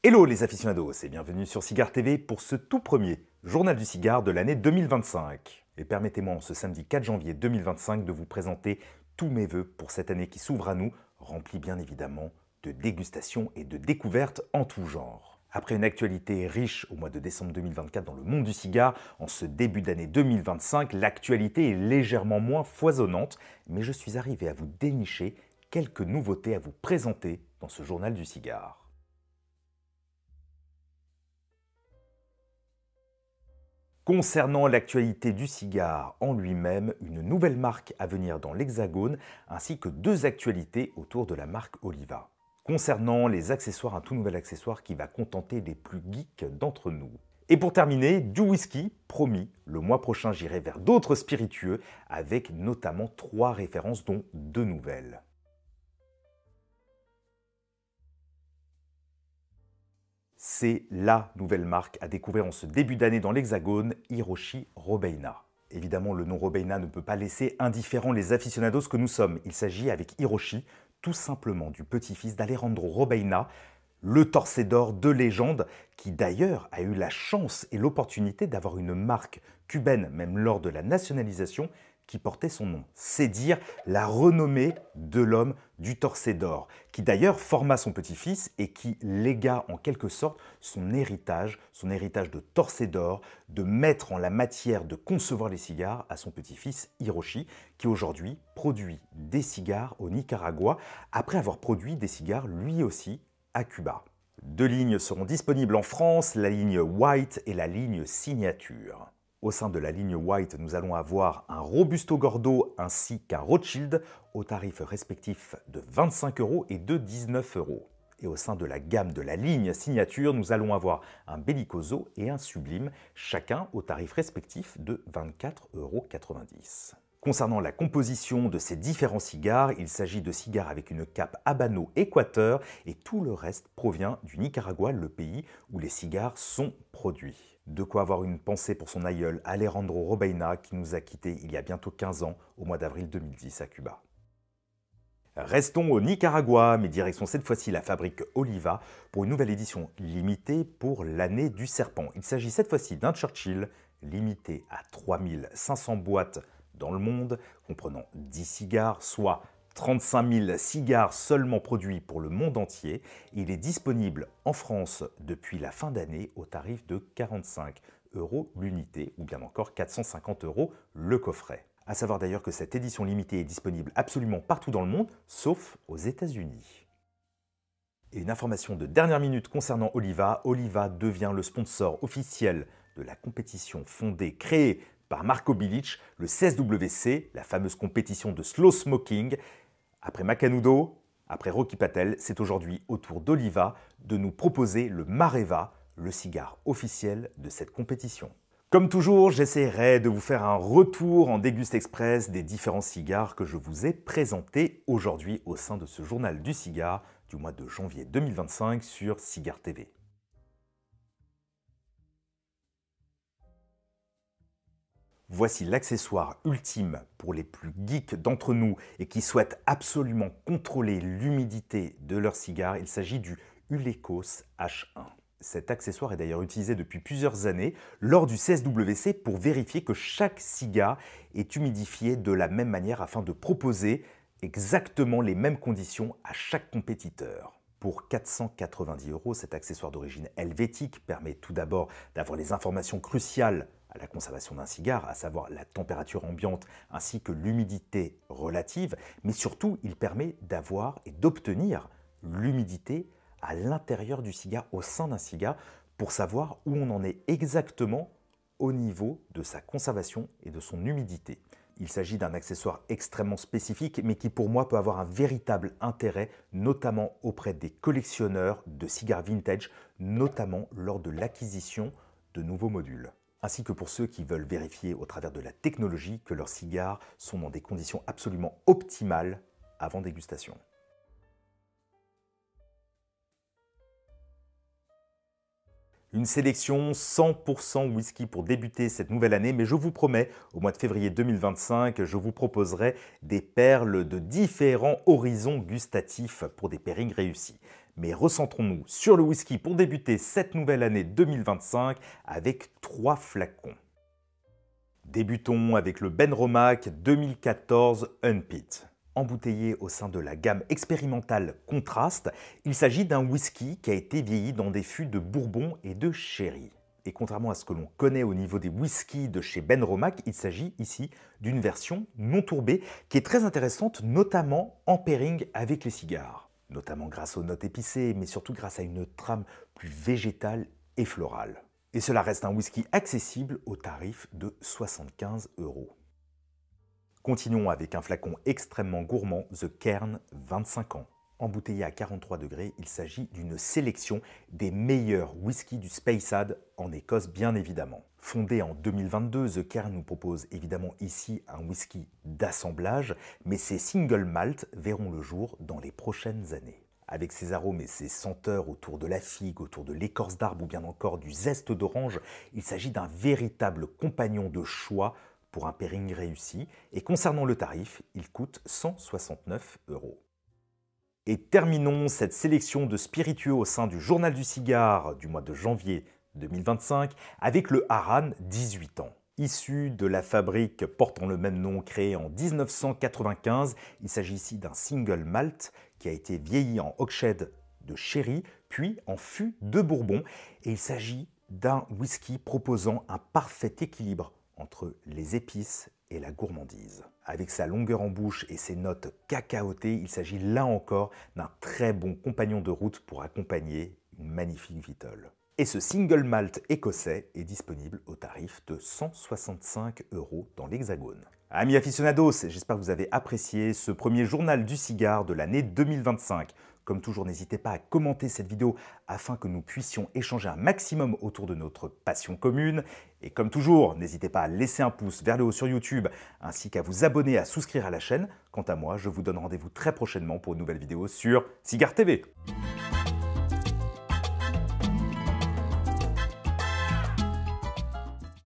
Hello les aficionados et bienvenue sur Cigare TV pour ce tout premier journal du cigare de l'année 2025. Et permettez-moi en ce samedi 4 janvier 2025 de vous présenter tous mes vœux pour cette année qui s'ouvre à nous, remplie bien évidemment de dégustations et de découvertes en tout genre. Après une actualité riche au mois de décembre 2024 dans le monde du cigare, en ce début d'année 2025, l'actualité est légèrement moins foisonnante, mais je suis arrivé à vous dénicher quelques nouveautés à vous présenter dans ce journal du cigare. Concernant l'actualité du cigare en lui-même, une nouvelle marque à venir dans l'Hexagone, ainsi que deux actualités autour de la marque Oliva. Concernant les accessoires, un tout nouvel accessoire qui va contenter les plus geeks d'entre nous. Et pour terminer, du whisky, promis, le mois prochain j'irai vers d'autres spiritueux, avec notamment 3 références dont 2 nouvelles. C'est la nouvelle marque à découvrir en ce début d'année dans l'Hexagone, Hiroshi Robeina. Évidemment, le nom Robeina ne peut pas laisser indifférents les aficionados que nous sommes. Il s'agit avec Hiroshi tout simplement du petit-fils d'Alejandro Robeina, le torcédor de légende, qui d'ailleurs a eu la chance et l'opportunité d'avoir une marque cubaine, même lors de la nationalisation, qui portait son nom. C'est dire la renommée de l'homme du torcédor, qui d'ailleurs forma son petit-fils et qui légua en quelque sorte son héritage de torcédor, de maître en la matière de concevoir les cigares à son petit-fils Hiroshi, qui aujourd'hui produit des cigares au Nicaragua, après avoir produit des cigares lui aussi à Cuba. 2 lignes seront disponibles en France, la ligne White et la ligne Signature. Au sein de la ligne White, nous allons avoir un Robusto Gordo ainsi qu'un Rothschild aux tarifs respectifs de 25 € et de 19 €. Et au sein de la gamme de la ligne Signature, nous allons avoir un Bellicoso et un Sublime, chacun aux tarifs respectifs de 24,90 €. Concernant la composition de ces différents cigares, il s'agit de cigares avec une cape Habano Équateur et tout le reste provient du Nicaragua, le pays où les cigares sont produits. De quoi avoir une pensée pour son aïeul Alejandro Robeina qui nous a quittés il y a bientôt 15 ans au mois d'avril 2010 à Cuba. Restons au Nicaragua, mais direction cette fois-ci la fabrique Oliva pour une nouvelle édition limitée pour l'année du serpent. Il s'agit cette fois-ci d'un Churchill limité à 3500 boîtes dans le monde, comprenant 10 cigares, soit 35 000 cigares seulement produits pour le monde entier. Il est disponible en France depuis la fin d'année au tarif de 45 € l'unité ou bien encore 450 € le coffret. A savoir d'ailleurs que cette édition limitée est disponible absolument partout dans le monde, sauf aux États-Unis. Et une information de dernière minute concernant Oliva. Oliva devient le sponsor officiel de la compétition créée par Marko Bilic, le 16WC, la fameuse compétition de slow smoking. Après Macanudo, après Rocky Patel, c'est aujourd'hui au tour d'Oliva de nous proposer le Mareva, le cigare officiel de cette compétition. Comme toujours, j'essaierai de vous faire un retour en Déguste Express des différents cigares que je vous ai présentés aujourd'hui au sein de ce journal du cigare du mois de janvier 2025 sur Cigare TV. Voici l'accessoire ultime pour les plus geeks d'entre nous et qui souhaitent absolument contrôler l'humidité de leur cigare. Il s'agit du Ulecos H1. Cet accessoire est d'ailleurs utilisé depuis plusieurs années lors du 16WC pour vérifier que chaque cigare est humidifié de la même manière afin de proposer exactement les mêmes conditions à chaque compétiteur. Pour 490 €, cet accessoire d'origine helvétique permet tout d'abord d'avoir les informations cruciales à la conservation d'un cigare, à savoir la température ambiante ainsi que l'humidité relative, mais surtout il permet d'avoir et d'obtenir l'humidité à l'intérieur du cigare, au sein d'un cigare, pour savoir où on en est exactement au niveau de sa conservation et de son humidité. Il s'agit d'un accessoire extrêmement spécifique, mais qui pour moi peut avoir un véritable intérêt, notamment auprès des collectionneurs de cigares vintage, notamment lors de l'acquisition de nouveaux modules. Ainsi que pour ceux qui veulent vérifier au travers de la technologie que leurs cigares sont dans des conditions absolument optimales avant dégustation. Une sélection 100% whisky pour débuter cette nouvelle année, mais je vous promets, au mois de février 2025, je vous proposerai des perles de différents horizons gustatifs pour des pairings réussis. Mais recentrons-nous sur le whisky pour débuter cette nouvelle année 2025 avec 3 flacons. Débutons avec le Benromach 2014 Unpit. Embouteillé au sein de la gamme expérimentale Contrast, il s'agit d'un whisky qui a été vieilli dans des fûts de bourbon et de sherry. Et contrairement à ce que l'on connaît au niveau des whiskies de chez Benromach, il s'agit ici d'une version non tourbée qui est très intéressante, notamment en pairing avec les cigares. Notamment grâce aux notes épicées, mais surtout grâce à une trame plus végétale et florale. Et cela reste un whisky accessible au tarif de 75 €. Continuons avec un flacon extrêmement gourmand, The Cairn 25 ans. Embouteillé à 43 degrés, il s'agit d'une sélection des meilleurs whiskies du Speyside, en Écosse bien évidemment. Fondé en 2022, The Cairn nous propose évidemment ici un whisky d'assemblage, mais ses single malt verront le jour dans les prochaines années. Avec ses arômes et ses senteurs autour de la figue, autour de l'écorce d'arbre ou bien encore du zeste d'orange, il s'agit d'un véritable compagnon de choix pour un pairing réussi. Et concernant le tarif, il coûte 169 €. Et terminons cette sélection de spiritueux au sein du Journal du Cigare du mois de janvier 2025 avec le Haran 18 ans. Issu de la fabrique portant le même nom créée en 1995, il s'agit ici d'un single malt qui a été vieilli en hogshead de sherry, puis en fût de bourbon. Et il s'agit d'un whisky proposant un parfait équilibre entre les épices et la gourmandise. Avec sa longueur en bouche et ses notes cacaotées, il s'agit là encore d'un très bon compagnon de route pour accompagner une magnifique vitole. Et ce single malt écossais est disponible au tarif de 165 € dans l'Hexagone. Amis aficionados, j'espère que vous avez apprécié ce premier journal du cigare de l'année 2025. Comme toujours, n'hésitez pas à commenter cette vidéo afin que nous puissions échanger un maximum autour de notre passion commune. Et comme toujours, n'hésitez pas à laisser un pouce vers le haut sur YouTube ainsi qu'à vous abonner et à souscrire à la chaîne. Quant à moi, je vous donne rendez-vous très prochainement pour une nouvelle vidéo sur Cigare TV.